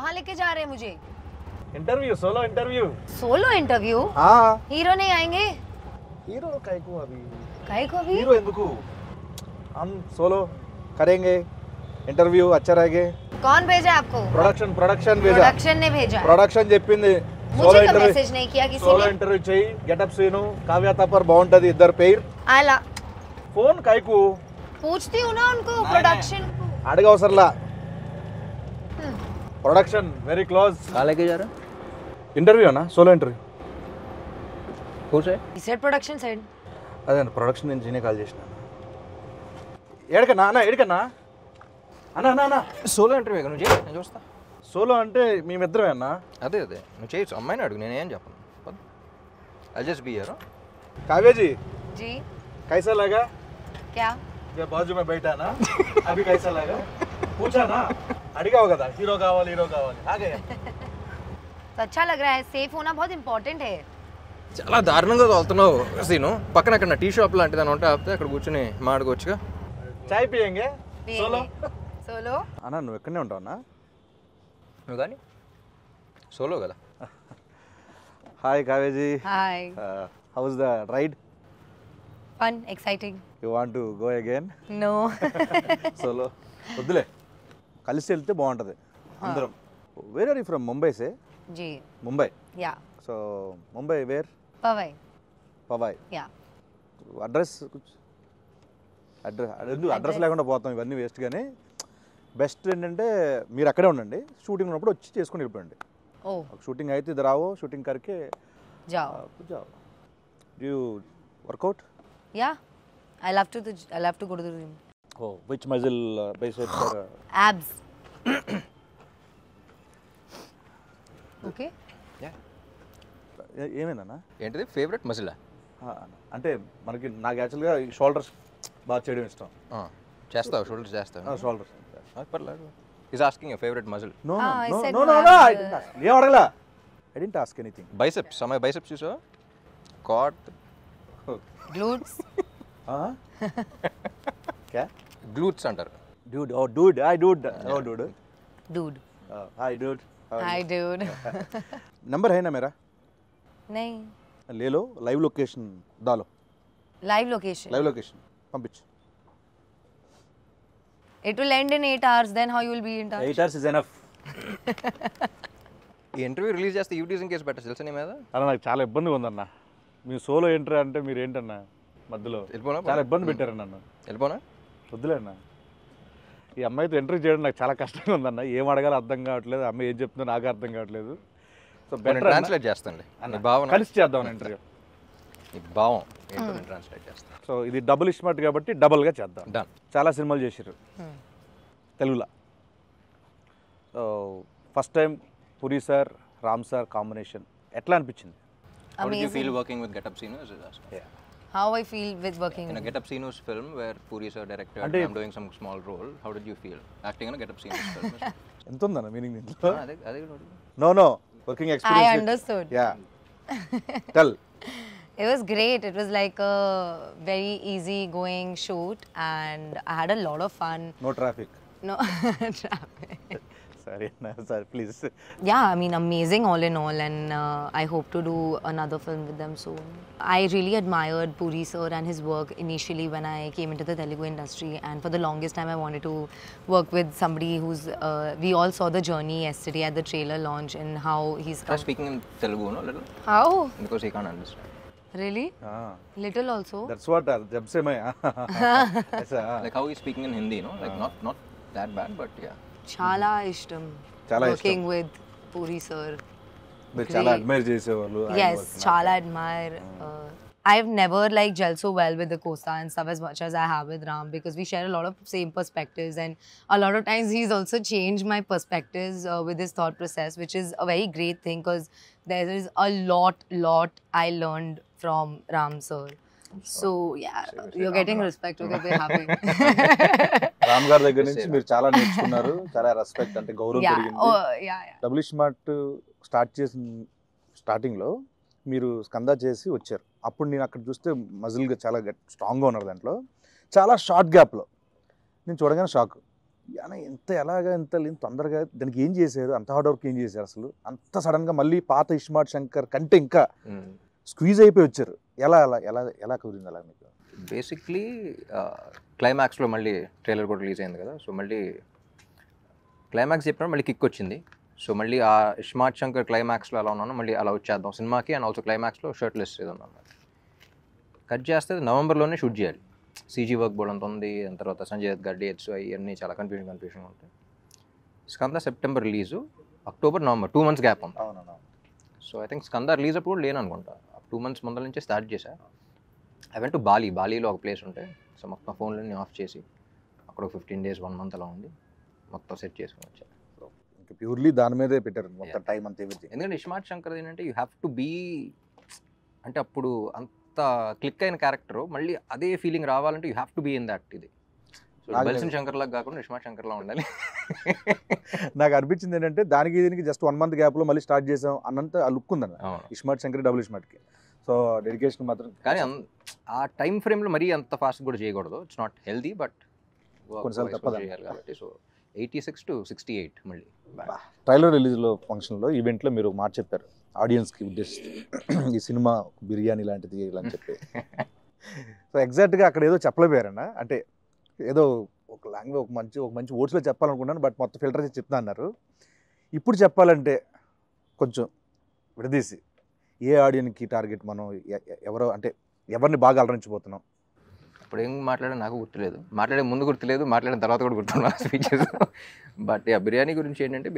कहाँ लेके जा रहे हैं मुझे? Interview, solo interview. Solo interview? हाँ। हीरो नहीं आएंगे? हीरो काहे को अभी? काहे को अभी? हीरो ఎందుకు? हम सोलो करेंगे इंटरव्यू, अच्छा रहेगा। कौन भेजा आपको? प्रोडक्शन भेजा। प्रोडक्शन ने भेजा। प्रोडक्शन చెప్పింది मुझे कब मैसेज नहीं किया किसी सोलो ने? इंटरव्यू చేయి, గెటప్ సీను, కావ్య తప్పర్ బాగుంటది, ఇద్దరు పేర్। आला ఫోన్ కాయకు पूछती हूँ ना उनको प्रोडक्शन को। అడగవసరలా। Production very close. कहाँ लेके जा रहा? इंटरव्यू ना, सोलो इंटरव्यू। खुश है? He said production said. అదే ప్రొడక్షన్ నుంచి నేనే కాల్ చేసిన। ఏడకన్నా అన్న, ఏడకన్నా అన్న అన్న అన్న సోలో ఇంటర్వ్యూ నువ్వు చేయి, నేను చూస్తా. సోలో అంటే మేమిద్దరమే అన్న। అదే నువ్వు చేయొచ్చు, అమ్మాయిని అడుగు, నేనేం చెప్పను. I just be here. Kavya ji जी कैसा लगा? क्या? ये बाजू में बैठा ना, अभी कैसा लगा? पूछा ना, అడిగావు కదా హీరో కావాలి आ गया। तो अच्छा लग रहा है। सेफ होना बहुत इम्पोर्टेंट है। చాలా దారుణంగా తోలుతున్నావు సీను. పక్కన అక్కడ టీ షాప్ లాంటిది అని ఉంటే ఆపితే అక్కడ కూర్చొని మాట్లాడుకోవచ్చుగా. చాయ్ పియంగే సోలో? सोलो? అన్న నువ్వు ఎక్కడనే ఉంటావు అన్న? నువ్వు కానీ సోలో కదా. Hi Kavya ji, hi. How is the ride? Fun exciting. You want to go again? No. Solo వద్దులే, కలిసి వెళ్తే బాగుంటుంది అందరం। Where are you from? Mumbai సే? जी Mumbai. Yeah so Mumbai where? Powai Powai. Yeah address address లేకుండా పోతాం, ఇవన్నీ వేస్ట్. కానీ బెస్ట్ ఏంటంటే మీరు అక్కడే ఉండండి, షూటింగ్ ఉన్నప్పుడు వచ్చి చేసుకుని వెళ్ళిపోండి। ओ షూటింగ్ అయితే ఇద్దరు రావో, షూటింగ్ కరికే जाओ। जाओ। Do you work out? Yeah I love to go to the gym. Oh, which muscle biceps or abs? Okay ఏమైందన్నా? ఏంటిది ఫేవరెట్ మజిలా? అంటే మనకి నాకు యాక్చువల్గా షోల్డర్స్ బాగా చేయడం ఇష్టం। చేస్తావు? షోల్డర్స్ చేస్తావు? షోల్డర్స్ పర్లేదు. Is asking your favourite muscle. No I no said no no, no no, ఏం అడగలా, I didn't ask anything. Biceps, అమ్మాయి బైసెప్స్ చూసావా? కాట్ గ్లూట్స్? क्या గ్లూట్స్ అంటారు. dude? oh dude, hi dude, oh dude, dude. hi dude, hi dude. Number है ना मेरा? नहीं। ले लो, लाइव लोकेशन डालो। लाइव लोकेशन पंपिंच। it will end in 8 hours, then how you will be in touch? 8 hours is enough. ఈ interview release చేస్తే యూటీజింగ్ కేసు పెట్టచ్చు తెలుసా నీ మీద? అన్న నాకు చాలా ఇబ్బందిగా ఉందన్న, మీ సోలో ఎంట్రీ అంటే మీరు ఏంటన్నా మధ్యలో వెళ్ళిపోనా? చాలా ఇబ్బంది పెట్టారు నన్ను। వెళ్ళిపోనా? వద్దులే అన్న, ఈ అమ్మాయితో ఎంట్రీ చేయడం నాకు చాలా కష్టంగా ఉందన్న, ఏం అడగాలో అర్థం కావట్లేదు, అమ్మాయి ఏం చెప్తుందో నాకు అర్థం కావట్లేదు। సో బెటర్ ట్రాన్స్లేట్ చేస్తాను నీ భావన, కలిసి చేద్దాం ఇంటర్వ్యూ, నీ భావం ఏంటో నేను ట్రాన్స్లేట్ చేస్తాను. సో ఇది డబుల్ ఇస్మార్ట్ కాబట్టి డబుల్గా చేద్దాం। డన్. చాలా సినిమాలు చేశారు తెలుగులో। So first time puri sir Ram sir combination ఎట్లా అనిపించింది? How did you feel working with Get Up Sinus? How I feel with working in a Get Up Sinus film where Puri sir directed and I'm doing some small role, how did you feel acting in a Get Up Sinus film? ఎంత ఉందన్న meaning దీంట్లో? అదే no no, working I experience. understood. Yeah tell. It was great. It was like a very easy going shoot and I had a lot of fun. No traffic. No traffic. Sorry, no, sorry, please. Yeah, I mean, amazing all in all, and I hope to do another film with them soon. I really admired Puri sir and his work initially when I came into the Telugu industry, and for the longest time I wanted to work with somebody who's, we all saw the journey yesterday at the trailer launch and how he's Try speaking in Telugu, no, little? How? Because he can't understand. Really? Little also? That's what jab se main aisa Like how he's speaking in Hindi, no? Like not that bad, but yeah. Chala ishtam. Chala working with Puri sir. మీరు చాలా admire చేసేవాళ్ళు. Yes, chala admire. I've never like gelled so well with the Costa and stuff as much as I have with Ram because we share a lot of same perspectives and a lot of times he's also changed my perspectives with his thought process, which is a very great thing because there is a lot I learned from Ram sir. So yeah, you're getting respect. Okay, we're happy. Ram గారి దగ్గర నుంచి మీరు చాలా నేర్చుకున్నారు, చాలా respect అంటే గౌరవం పెరిగింది. డబుల్ స్మార్ట్ స్టార్ట్ చేసిన స్టార్టింగ్లో మీరు స్కందా చేసి వచ్చారు, అప్పుడు నేను అక్కడ చూస్తే మజిల్గా చాలా స్ట్రాంగ్గా ఉన్నారు, దాంట్లో చాలా షార్ట్ గ్యాప్లో నేను చూడగానే షాక్. అని ఎంత ఎలాగా ఎంత తొందరగా దానికి ఏం చేశారు, అంత హార్డ్ వర్క్ ఏం చేశారు అసలు, అంత సడన్గా మళ్ళీ పాత ఇస్మార్ట్ శంకర్ కంటే ఇంకా స్క్వీజ్ అయిపోయి వచ్చారు, ఎలా ఎలా ఎలా ఎలా కుదిరింది అలా మీకు? బేసిక్లీ క్లైమాక్స్లో మళ్ళీ ట్రైలర్ కూడా రిలీజ్ అయింది కదా, సో మళ్ళీ క్లైమాక్స్ చెప్పినప్పుడు మళ్ళీ కిక్ వచ్చింది. సో మళ్ళీ ఆ ఇస్మార్ట్ శంకర్ క్లైమాక్స్లో ఎలా ఉన్నానో మళ్ళీ అలా వచ్చేద్దాం సినిమాకి. అండ్ ఆల్సో క్లైమాక్స్లో షర్ట్లెస్ ఏదో అన్నమాట. కట్ చేస్తే నవంబర్లోనే షూట్ చేయాలి, సీజీ వర్క్ బోర్డ్ అంత ఉంది. దాని తర్వాత సంజయ్ దత్ గారి డేట్స్ అవన్నీ చాలా కన్ఫ్యూజన్ ఉంటాయి. Skanda September release, October November 2 months gap ఉంది. So I think Skanda release అప్పుడు లేను అనుకుంటా, 2 months ముందర నుంచే స్టార్ట్ చేశా. ఐ వెంట్ టు బాలీలో ఒక ప్లేస్ ఉంటే, సో మొత్తం ఫోన్లన్నీ ఆఫ్ చేసి అక్కడ 15 days 1 month అలా ఉండి మొత్తం సెట్ చేసుకుని వచ్చా. ఇంకా ప్యూర్లీ దాని మీదే పెట్టారు మొత్తం టైం అంతా. ఎందుకంటే ఇస్మార్ట్ శంకర్ ఏంటంటే యూ హ్యావ్ టు బీ, అంటే అప్పుడు అంత క్లిక్ అయిన క్యారెక్టర్ మళ్ళీ అదే ఫీలింగ్ రావాలంటే you have to be in that. ఇది బల్సిన్ శంకర్ లాగా కాకుండా ఇస్మార్ట్ శంకర్ లా ఉండాలి. నాకు అనిపించింది ఏంటంటే దానికి దీనికి జస్ట్ 1 month గ్యాప్లో మళ్ళీ స్టార్ట్ చేసాం అన్నంత ఆ లుక్ ఉందన్న ఇస్మార్ట్ శంకర్ డబుల్ ఇస్మార్ట్కి. సో డెడికేషన్ మాత్రం, కానీ ఆ టైం ఫ్రేమ్లో మరీ అంత ఫాస్ట్ కూడా చేయకూడదు, ఇట్స్ నాట్ హెల్దీ, బట్ కొన్నిసార్లు తప్పదు చేయాలి కాబట్టి. సో 86 to 68 మళ్ళీ ట్రైలర్ రిలీజ్లో ఫంక్షన్లో ఈవెంట్లో మీరు మాట చెప్పారు ఆడియన్స్కి ఉద్దేశిస్తూ, ఈ సినిమా బిర్యానీ లాంటిది ఇలా అని చెప్పి. సో ఎగ్జాక్ట్గా అక్కడ ఏదో చెప్పలేపోయారన్న, అంటే ఏదో ఒక లాంగ్వేజ్ ఒక మంచి వర్డ్స్లో చెప్పాలనుకున్నాను, బట్ మొత్తం ఫిల్టర్ చేసి చెప్తా అన్నారు. ఇప్పుడు చెప్పాలంటే కొంచెం విడదీసి ఏ ఆడియన్కి టార్గెట్, మనం ఎవరో అంటే ఎవరిని బాగా అలరించిపోతున్నాం? ఇప్పుడు ఏం మాట్లాడే నాకు గుర్తులేదు, మాట్లాడే ముందు గుర్తులేదు, మాట్లాడిన తర్వాత కూడా గుర్తున్నాను స్పీచెస్. బట్ బిర్యానీ గురించి ఏంటంటే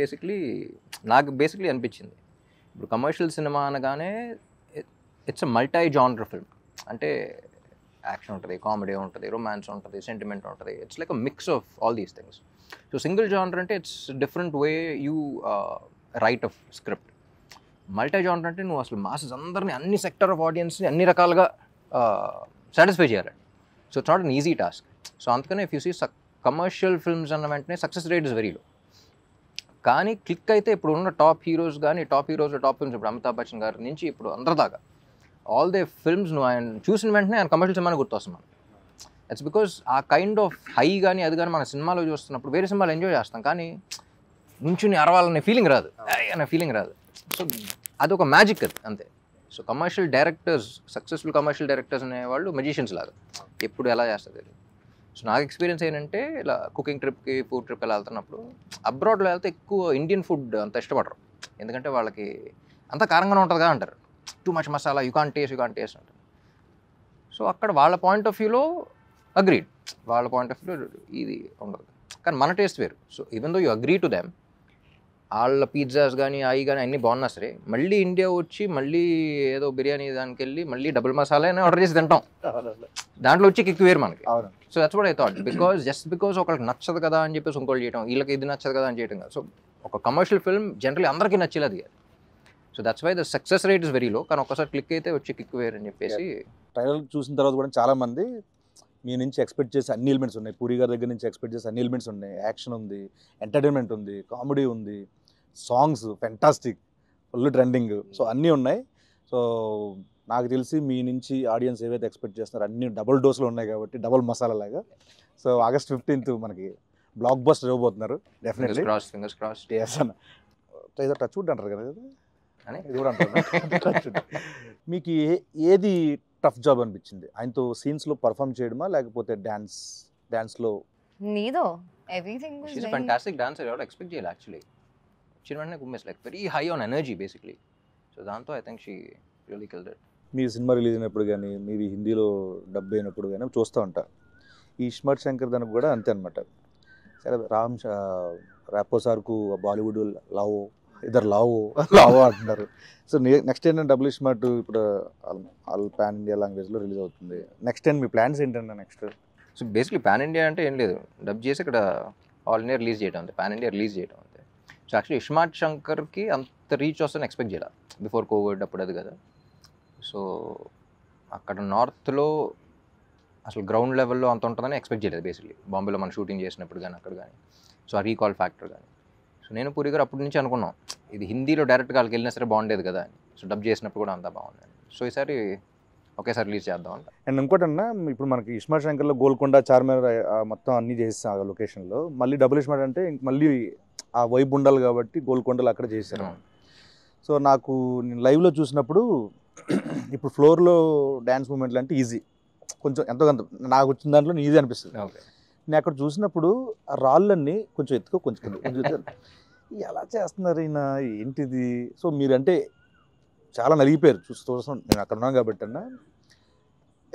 నాకు అనిపించింది, ఇప్పుడు కమర్షియల్ సినిమా అనగానే it's a multi genre film. అంటే యాక్షన్ ఉంటుంది, కామెడీ ఉంటుంది, రొమాన్స్ ఉంటుంది, సెంటిమెంట్ ఉంటుంది. It's like a mix of all these things. So single genre అంటే it's different way you write of script. Multi genre అంటే నువ్వు అసలు మాసెస్ అందరినీ, అన్ని సెక్టర్ ఆఫ్ ఆడియన్స్ని అన్ని రకాలుగా సాటిస్ఫై చేయాలి. So it's not an easy task. So అందుకనే if you see commercial films అన్న వెంటనే success rate is very low. కానీ క్లిక్ అయితే ఇప్పుడు ఉన్న టాప్ హీరోస్ టాప్ ఫిల్మ్స్, ఇప్పుడు అమితాబ్ బచ్చన్ గారి నుంచి ఇప్పుడు అందరి దాకా ఆల్ దే ఫిల్మ్స్ నువ్వు ఆయన చూసిన వెంటనే ఆయన కమర్షియల్ సినిమాని గుర్తొస్తున్నాను. ఇట్స్ బికాస్ ఆ కైండ్ ఆఫ్ హై కానీ అది కానీ మన సినిమాలో చూస్తున్నప్పుడు వేరే సినిమాలు ఎంజాయ్ చేస్తాం, కానీ నుంచుని అరవాలనే ఫీలింగ్ రాదు, అనే ఫీలింగ్ రాదు. సో అదొక మ్యాజిక్ అది అంతే. So commercial directors, successful commercial directors అనేవాళ్ళు మెజిషియన్స్ లాగా, ఎప్పుడు ఎలా చేస్తుంది. సో నాకు ఎక్స్పీరియన్స్ ఏంటంటే ఇలా కుకింగ్ ట్రిప్కి, ఫుడ్ ట్రిప్ ఎలా వెళ్తున్నప్పుడు, అబ్రాడ్లో వెళ్తే ఎక్కువ ఇండియన్ ఫుడ్ అంత ఇష్టపడరు, ఎందుకంటే వాళ్ళకి అంత కారంగానే ఉంటుందిగా అంటారు, too much masala, you can't taste అంటారు. సో అక్కడ వాళ్ళ పాయింట్ ఆఫ్ వ్యూలో అగ్రీడ్, వాళ్ళ పాయింట్ ఆఫ్ వ్యూలో ఇది ఉండదు, కానీ మన టేస్ట్ వేరు. So even though you agree to them, వాళ్ళ పిజ్జాస్ కానీ అవి కానీ అన్నీ బాగున్నా సరే, మళ్ళీ ఇండియా వచ్చి మళ్ళీ ఏదో బిర్యానీ దానికి వెళ్ళి మళ్ళీ డబుల్ మసాలా అని ఆర్డర్ చేసి తింటాం, దాంట్లో వచ్చి కిక్ వేరు మనకి. So that's what I thought, because ఒకరికి నచ్చదు కదా అని చెప్పేసి ఇంకోటి చేయడం, వీళ్ళకి ఇది నచ్చదు కదా అని చేయడం కదా. సో ఒక కమర్షియల్ ఫిల్మ్ జనరల్లీ అందరికీ నచ్చేది అది. So that's why the success rate is very low, కానీ ఒక్కసారి క్లిక్ అయితే వచ్చి కిక్ వేరు అని చెప్పేసి. ట్రైలర్ చూసిన తర్వాత కూడా చాలామంది మీ నుంచి ఎక్స్పెక్ట్ చేసే అన్ని ఎలిమెంట్స్ ఉన్నాయి, పూరి గారి దగ్గర నుంచి ఎక్స్పెక్ట్ చేసే అన్ని ఎలిమెంట్స్ ఉన్నాయి, యాక్షన్ ఉంది, ఎంటర్టైన్మెంట్ ఉంది, కామెడీ ఉంది, songs fantastic, full trending, so అన్నీ ఉన్నాయి. సో నాకు తెలిసి మీ నుంచి ఆడియన్స్ ఏవైతే ఎక్స్పెక్ట్ చేస్తున్నారో అన్ని డబుల్ డోస్లో ఉన్నాయి కాబట్టి, డబుల్ మసాలా లాగా. సో August 15th మనకి బ్లాక్ బస్టర్ ఇవ్వబోతున్నారు డెఫినెట్లీ. Fingers cross. ఏదో టచ్ వుడ్ అంటారు కదా, ఇది కూడా అంటారు. మీకు ఏది టఫ్ జాబ్ అనిపించింది? ఆయనతో సీన్స్లో పర్ఫామ్ చేయడమా, లేకపోతే డాన్స్లో? Neither. Everything was She's a fantastic dancer. I would expect jail actually. She was like very high on energy basically. So దాంతో I think she really killed it. Me cinema release అయినప్పుడు కానీ, మీవి హిందీలో dub అయినప్పుడు కానీ చూస్తూ ఉంటా. ఈ ఇస్మార్ట్ శంకర్ దానికి కూడా అంతే అనమాట. సరే ర్యాపో సార్కు బాలీవుడ్ ఇద్దరు లావో అంటున్నారు. సో నెక్స్ట్ ఏంటంటే డబుల్ ఇస్మార్ట్ ఇప్పుడు ఆల్ పాన్ ఇండియా లాంగ్వేజ్లో రిలీజ్ అవుతుంది. నెక్స్ట్ టైం మీ ప్లాన్స్ ఏంటంటే next? So basically pan India అంటే ఏం లేదు, డబ్ చేసి ఇక్కడ ఆల్ ఇండియా రిలీజ్ చేయడం అంతే, పాన్ ఇండియా రిలీజ్ చేయడం అంతే. సో యాక్చువల్లీ ఇస్మార్ట్ శంకర్కి అంత రీచ్ వస్తుందని ఎక్స్పెక్ట్ చేయాలి బిఫోర్ కోవిడ్ అప్పుడు అది కదా. సో అక్కడ నార్త్లో అసలు గ్రౌండ్ లెవెల్లో అంత ఉంటుందని ఎక్స్పెక్ట్ చేయలేదు బేసిక్లీ, బాంబేలో మనం షూటింగ్ చేసినప్పుడు కానీ అక్కడ కానీ. సో ఆ రీకాల్ ఫ్యాక్టర్ కానీ. సో నేను పూరి గారు అప్పటి నుంచి అనుకున్నాం ఇది హిందీలో డైరెక్ట్గా వాళ్ళకి వెళ్ళినా సరే బాగుండేది కదా అని. సో డబ్ చేసినప్పుడు కూడా అంతా బాగుంది. సో ఈసారి ఒకేసారి రిలీజ్ చేద్దాం అంట. అండ్ ఇంకోటన్నా, ఇప్పుడు మనకి ఇస్మార్ట్ శంకర్లో గోల్కొండ, చార్మినార్ మొత్తం అన్నీ చేస్తాం ఆ లొకేషన్లో. మళ్ళీ డబుల్ ఇస్మార్ట్ అంటే మళ్ళీ ఆ వైబ్ ఉండాలి కాబట్టి గోల్కొండలో అక్కడ చేశారు. సో నాకు నేను లైవ్లో చూసినప్పుడు ఇప్పుడు ఫ్లోర్లో డ్యాన్స్ మూమెంట్లు అంటే ఈజీ, కొంచెం ఎంతో కొంత నాకు వచ్చిన దాంట్లో ఈజీ అనిపిస్తుంది. నేను అక్కడ చూసినప్పుడు ఆ రాళ్ళన్నీ కొంచెం ఎత్తుకో కొంచెం ఎలా చేస్తున్నారు ఈయన, ఏంటిది? సో మీరంటే చాలా నలిగిపోయారు చూస్తాం, నేను అక్కడ ఉన్నాను కాబట్టి అన్న.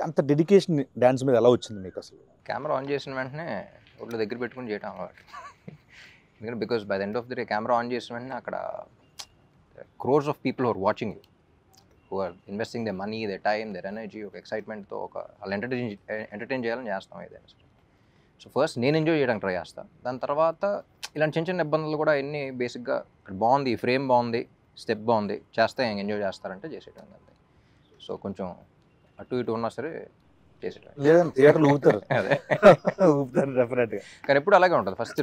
అంత డెడికేషన్ డ్యాన్స్ మీద ఎలా వచ్చింది మీకు అసలు? కెమెరా ఆన్ చేసిన వెంటనే ఒళ్ళు దగ్గర పెట్టుకుని చేయటం అలవాటు. ఎందుకంటే because by the end of the day camera on చేసిన వెంటనే అక్కడ crores of people are watching you, who are investing the money, the time, their energy, ఒక ఎక్సైట్మెంట్తో వాళ్ళు ఎంటర్టైన్ చేయాలని చేస్తాం ఏదైనా. సో ఫస్ట్ నేను ఎంజాయ్ చేయడానికి ట్రై చేస్తాను. దాని తర్వాత ఇలాంటి చిన్న చిన్న ఇబ్బందులు కూడా ఎన్ని బేసిక్గా ఇక్కడ బాగుంది, ఫ్రేమ్ బాగుంది, స్టెప్ బాగుంది, చేస్తే ఎంజాయ్ చేస్తారంటే చేసేయడం అంతే. సో కొంచెం అటు ఇటు ఉన్నా సరే చేసేయడం. లేదంటే థియేటర్లు ఊపుతారు, అదే ఊపుతారు డెఫినెట్గా. కానీ ఎప్పుడు అలాగే ఉంటుంది. ఫస్ట్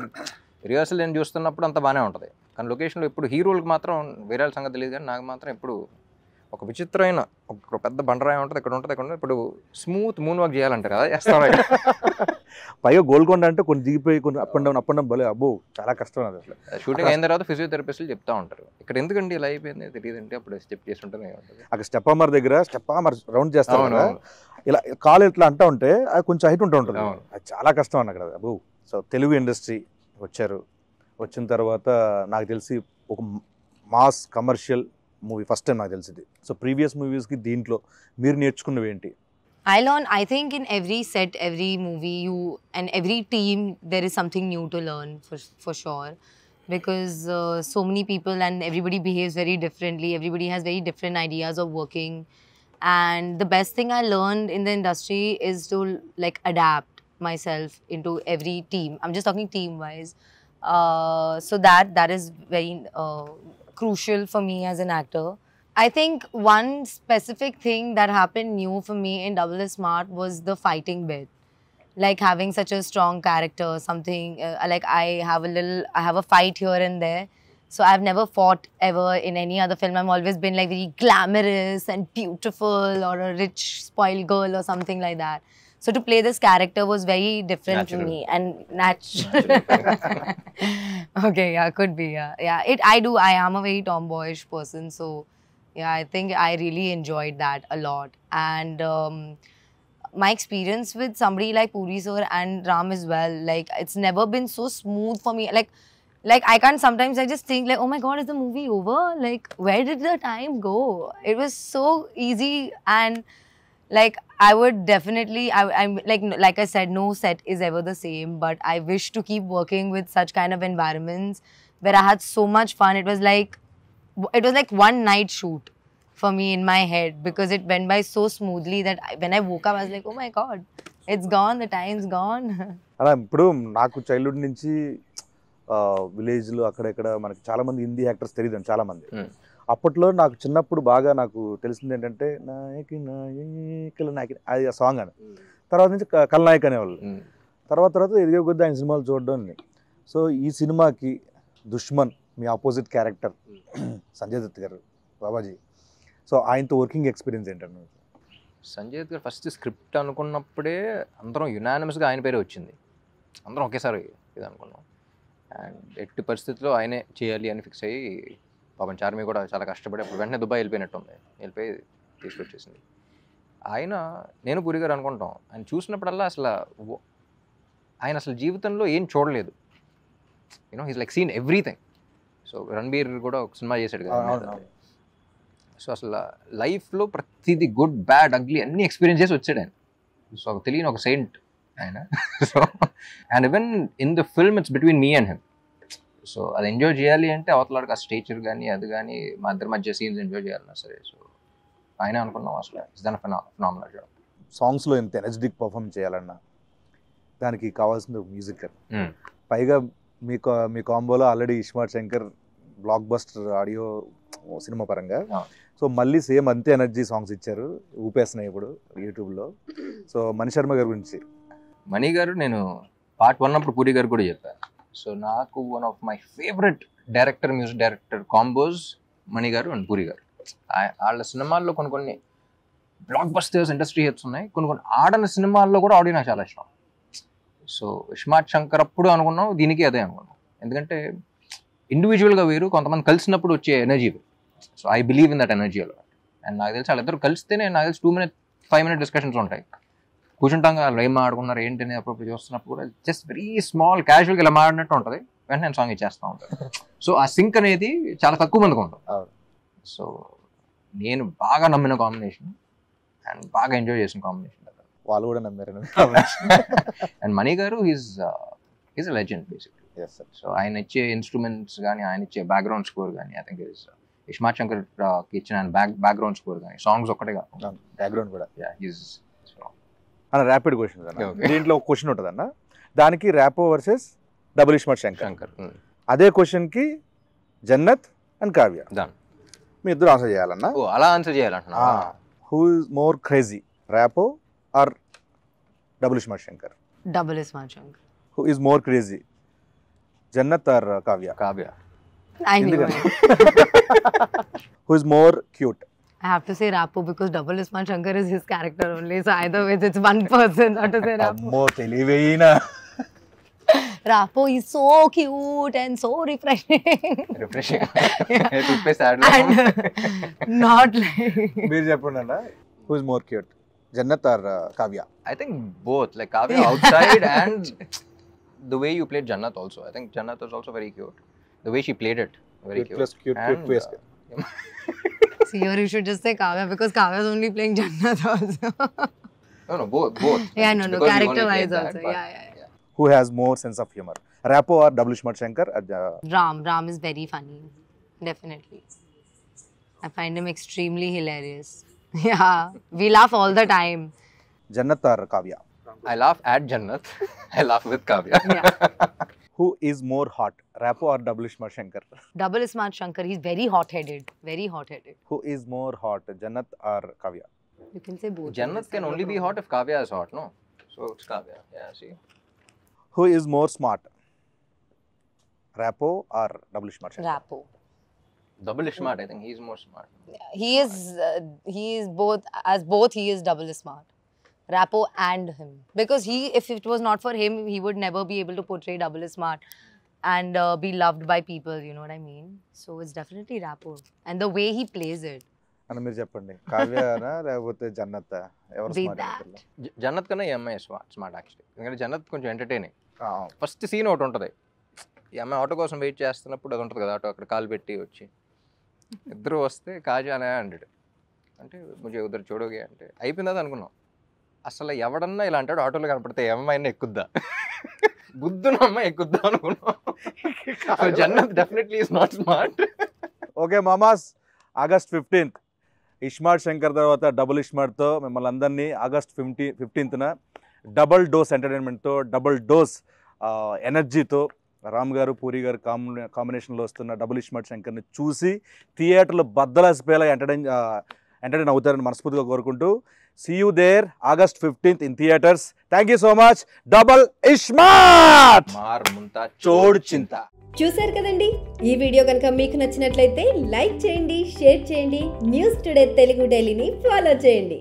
రిహర్సల్ నేను చూస్తున్నప్పుడు అంత బాగానే ఉంటుంది, కానీ లొకేషన్లో ఎప్పుడు హీరోలకు మాత్రం వేరే సంగతి తెలియదు, కానీ నాకు మాత్రం ఎప్పుడు ఒక విచిత్రమైన ఒక పెద్ద బండరాయి ఉంటుంది, ఇక్కడ ఉంటుంది, ఇక్కడ ఇప్పుడు స్మూత్ మూన్ వాక్ చేయాలంటారు కదా, చేస్తాం. పైగా గోల్కొండ అంటే కొన్ని దిగిపోయి కొన్ని అప్ అండ్ డౌన్ భలే, అబ్బో చాలా కష్టం అది. అసలు షూటింగ్ అయిన తర్వాత ఫిజియోథెరపిస్టులు చెప్తా ఉంటారు, ఇక్కడ ఎందుకండి ఇలా అయిపోయింది తెలియదంటే అప్పుడు స్టెప్ చేస్తుంటే అక్కడ స్టెప్ అమర్ దగ్గర స్టెప్ అమర్ రౌండ్ చేస్తాం కదా, ఇలా కాలు ఇట్లా అంటూ ఉంటే అది కొంచెం హైట్ ఉంటూ ఉంటుంది, అది చాలా కష్టం అన్న అక్కడ. అబ్బో. సో తెలుగు ఇండస్ట్రీ వచ్చారు, వచ్చిన తర్వాత నాకు తెలిసి ఒక mass commercial movie first time నాకు తెలిసింది. సో ప్రీవియస్ మూవీస్కి దీంట్లో మీరు నేర్చుకున్నవి ఏంటి? I think in every set, every movie, and every team, there is something new to learn for sure. Because so many people and everybody behaves very differently. Everybody has very different ideas of working. And the best thing I learned in the industry is to like adapt myself into every team. I'm just talking team-wise. So that is very crucial for me as an actor. I think one specific thing that happened new for me in Double is Smart was the fighting bit. Like having such a strong character, something like I have a fight here and there. So I've never fought ever in any other film. I've always been like very glamorous and beautiful, or a rich spoiled girl or something like that. So to play this character was very different to me and natural. Okay, yeah, could be, yeah. I am a very tomboyish person, so yeah, I think I really enjoyed that a lot. And my experience with somebody like Puri sir and Ram as well, like it's never been so smooth for me. Like I can't, sometimes I just think like, oh my god, is the movie over? Like where did the time go? It was so easy, and like I would definitely, I'm like I said, no set is ever the same, but I wish to keep working with such kind of environments where I had so much fun. It was like one night shoot for me in my head, because it went by so smoothly that when I woke up I was like, oh my god, it's gone, the time's gone. అలా ఇప్పుడు నాకు childhood నుంచి విలేజ్లో అక్కడెక్కడ మనకి చాలా మంది Hindi actors తెలియదు చాలా మంది. అప్పట్లో నాకు చిన్నప్పుడు బాగా నాకు తెలిసింది ఏంటంటే నాయకి నాయకుల నాయకి, అది ఆ సాంగ్ అని. తర్వాత నుంచి కల్నాయక్ అనేవాళ్ళు. తర్వాత ఎదిగే కొద్ది ఆయన సినిమాలు చూడడం. సో ఈ సినిమాకి దుష్మన్ మీ ఆపోజిట్ క్యారెక్టర్ సంజయ్ దత్ గారు, బాబాజీ, సో ఆయనతో వర్కింగ్ ఎక్స్పీరియన్స్ ఏంటంటే? సంజయ్ దత్ గారు ఫస్ట్ స్క్రిప్ట్ అనుకున్నప్పుడే అందరం యునానిమస్గా ఆయన పేరే వచ్చింది, అందరం ఒకేసారి ఇది అనుకున్నాం. అండ్ ఎట్టి పరిస్థితుల్లో ఆయనే చేయాలి అని ఫిక్స్ అయ్యి, పాపం చార్మి కూడా చాలా కష్టపడి అప్పుడు వెంటనే దుబాయ్ వెళ్ళిపోయినట్టుంది, వెళ్ళిపోయి తీసుకొచ్చేసింది. నేను పూరి గారు అనుకుంటాం, ఆయన చూసినప్పుడల్లా ఆయన అసలు జీవితంలో ఏం చూడలేదు, he's like seen everything. So Ranbir కూడా ఒక సినిమా చేశాడు కదా, సో అసలు లైఫ్లో ప్రతిదీ గుడ్ బ్యాడ్ అగ్లీ అన్ని ఎక్స్పీరియన్స్ చేసి వచ్చాడు ఆయన. సో తెలియని ఒక సెయింట్ ఆయన. So and even in the film it's between me and him. So అది ఎంజాయ్ చేయాలి అంటే అవతలాడికి ఆ స్టేచర్ కానీ అది కానీ మా ఇద్దరి మధ్య సీన్స్ ఎంజాయ్ చేయాలన్నా సరే, సో ఆయన అనుకున్నాం అసలు ఇట్స్ దన్ ఫెనామినల్ జాబ్. సాంగ్స్లో ఎంత ఎనర్జెటిక్ పర్ఫామ్ చేయాలన్నా దానికి కావాల్సిన మ్యూజిక్. పైగా మీ కాంబోలో already iSmart Shankar blockbuster audio cinema పరంగా, సో మళ్ళీ సేమ్ అంతే ఎనర్జీ సాంగ్స్ ఇచ్చారు, ఊపేస్తున్నాయి ఇప్పుడు యూట్యూబ్లో. సో మణి శర్మ గారి గురించి. మణి గారు నేను పార్ట్ 1 అప్పుడు పూరి గారు కూడా చెప్పాను. సో నాకు one of my favourite music director combos Mani గారు అండ్ పూరి గారు. వాళ్ళ సినిమాల్లో కొన్ని బ్లాక్ బస్టర్స్ ఇండస్ట్రీ హిట్స్ ఉన్నాయి, కొన్ని ఆడని సినిమాల్లో కూడా ఆడియో నాకు చాలా ఇష్టం. సో ఇస్మార్ట్ శంకర్ అప్పుడు అనుకున్నాం, దీనికి అదే అనుకున్నాం. ఎందుకంటే ఇండివిజువల్గా వేరు, కొంతమంది కలిసినప్పుడు వచ్చే ఎనర్జీ వేరు. So I believe in that energy అలా. అండ్ నాకు తెలిసి వాళ్ళిద్దరు కలిస్తేనే నాకు తెలిసి 2-5 minute డిస్కషన్స్ ఉంటాయి. కూర్చుంటాం వాళ్ళు ఏం ఆడుకున్నారు ఏంటి అని అప్పుడు చూస్తున్నప్పుడు కూడా జస్ట్ వెరీ స్మాల్ క్యాజువల్గా ఇలా మాడినట్టు ఉంటుంది, వెంటనే నేను సాంగ్ ఇచ్చేస్తూ ఉంటాను. సో ఆ సింక్ అనేది చాలా తక్కువ మందికి ఉంటుంది. సో నేను బాగా నమ్మిన కాంబినేషన్ అండ్ బాగా ఎంజాయ్ చేసిన కాంబినేషన్. వాళ్ళు కూడా నమ్మారు. అండ్ మణి గారు is a legend basically. So ఆయన ఇచ్చే ఇన్స్ట్రుమెంట్స్ కానీ, ఆయన ఇచ్చే బ్యాక్గ్రౌండ్ స్కోర్ కానీ, ఐ థింక్ ఇస్మార్ట్ శంకర్ ఇచ్చిన బ్యాక్గ్రౌండ్ స్కోర్ కానీ, సాంగ్స్ ఒక్కటే కాదు, బ్యాక్గ్రౌండ్ కూడా. అన్న ర్యాపిడ్ క్వశ్చన్ అన్న, దీంట్లో ఒక క్వశ్చన్ ఉంటుంది అన్న, దానికి ర్యాపో వర్సెస్ డబుల్ ఇస్మార్ట్ శంకర్. అదే క్వశ్చన్కి జన్నత్ అండ్ కావ్య, మీ ఇద్దరు ఆన్సర్ చేయాలన్నా. అలా ఆన్సర్ చేయాలంటున్నా. Who is more crazy, Rapo or double iSmart Shankar? Double iSmart Shankar. Who is more crazy, Jannat or Kavya? Kavya. I knew it. Who is more cute? I have to say Rapo because double Ismail Shankar is his character only. So either way, it's one person. Not to say Rapo. Ammo teliveina. Rapo is so cute and so refreshing. Refreshing. And not like. Meer cheppundana. Who is more cute, Jannat or Kavya? I think both. Like Kavya outside and the way you played Jannat also. I think Jannat was also very cute. The way she played it, very cute. Plus cute, and, cute twist. See, here you should just say Kavya because Kavya is only playing Jannat also. No, both. Yeah, no, character-wise also. Yeah. Who has more sense of humor, Rapo or double Ismaarт Shankar? Ram is very funny, definitely. I find him extremely hilarious. Yeah, we laugh all the time. Jannat or Kavya? I laugh at Jannat. I laugh with Kavya. Yeah. Who is more hot, Rapo or double Ismaarт Shankar? Double Ismaart Shankar, he's very hot-headed. Very hot-headed. Who is more hot, Jannat or Kavya? You can say both. Jannat can only be hot if Kavya is hot, no? So it's Kavya. Yeah, see. Who is more smart, Rapo or double Ismaart Shankar? Rapo. Double Ismaarт, I think he's more smart. He is both. As both, he is double Ismaart. Rapo and him, because if it was not for him, he would never be able to portray double Ismaarт and be loved by people, you know what I mean? So it's definitely Rapo and the way he plays it. Anna meer cheppandi, Kavyana lekapothe Jannat evaru smart? Jannat kanna ee అమ్మాయి smart actually. ఎందుకంటే జన్నత్ కొంచెం entertaining. First scene ఒకటి ఉంటుంది, ఈ అమ్మాయి auto కోసం wait చేస్తున్నప్పుడు అది ఉంటుంది కదా, ఆటో అక్కడ కాలు పెట్టి వచ్చి ఇద్దరు వస్తే కాజా అనే అంటాడు, అంటే ముజే ఉదర్ చూడోగే అంటే అయిపోయిందా అనుకున్నాం. అసలు ఎవడన్నా ఇలా అంటాడు, ఆటోలో కనపడితే ఏమైనా ఎక్కుద్దా, బుద్ధున అమ్మాయి ఎక్కుద్దా అనుకున్నాం. Jannat definitely is not smart. Okay మామాస్, ఆగస్ట్ 15th ఇస్మార్ట్ శంకర్ తర్వాత డబుల్ ఇస్మార్ట్తో మిమ్మల్ని అందరినీ ఆగస్ట్ 15th డబుల్ డోస్ ఎంటర్టైన్మెంట్తో, డబుల్ డోస్ ఎనర్జీతో రామ్ గారు పూరి గారు కాంబినేషన్లో వస్తున్న డబుల్ ఇస్మార్ట్ శంకర్ని చూసి థియేటర్లో బద్దలసిపోయేలా ఎంటర్టైన్ అవుతారని మనస్ఫూర్తిగా కోరుకుంటూ, see you there August 15th in theaters. Thank you so much. Double Ismaarట్. మార్ ముంతా చోడ్ చింతా. చూశారు కదండి, ఈ వీడియో కనుక మీకు నచ్చినట్లయితే లైక్ చేయండి, షేర్ చేయండి, న్యూస్ టుడే తెలుగు డైలీని ఫాలో చేయండి.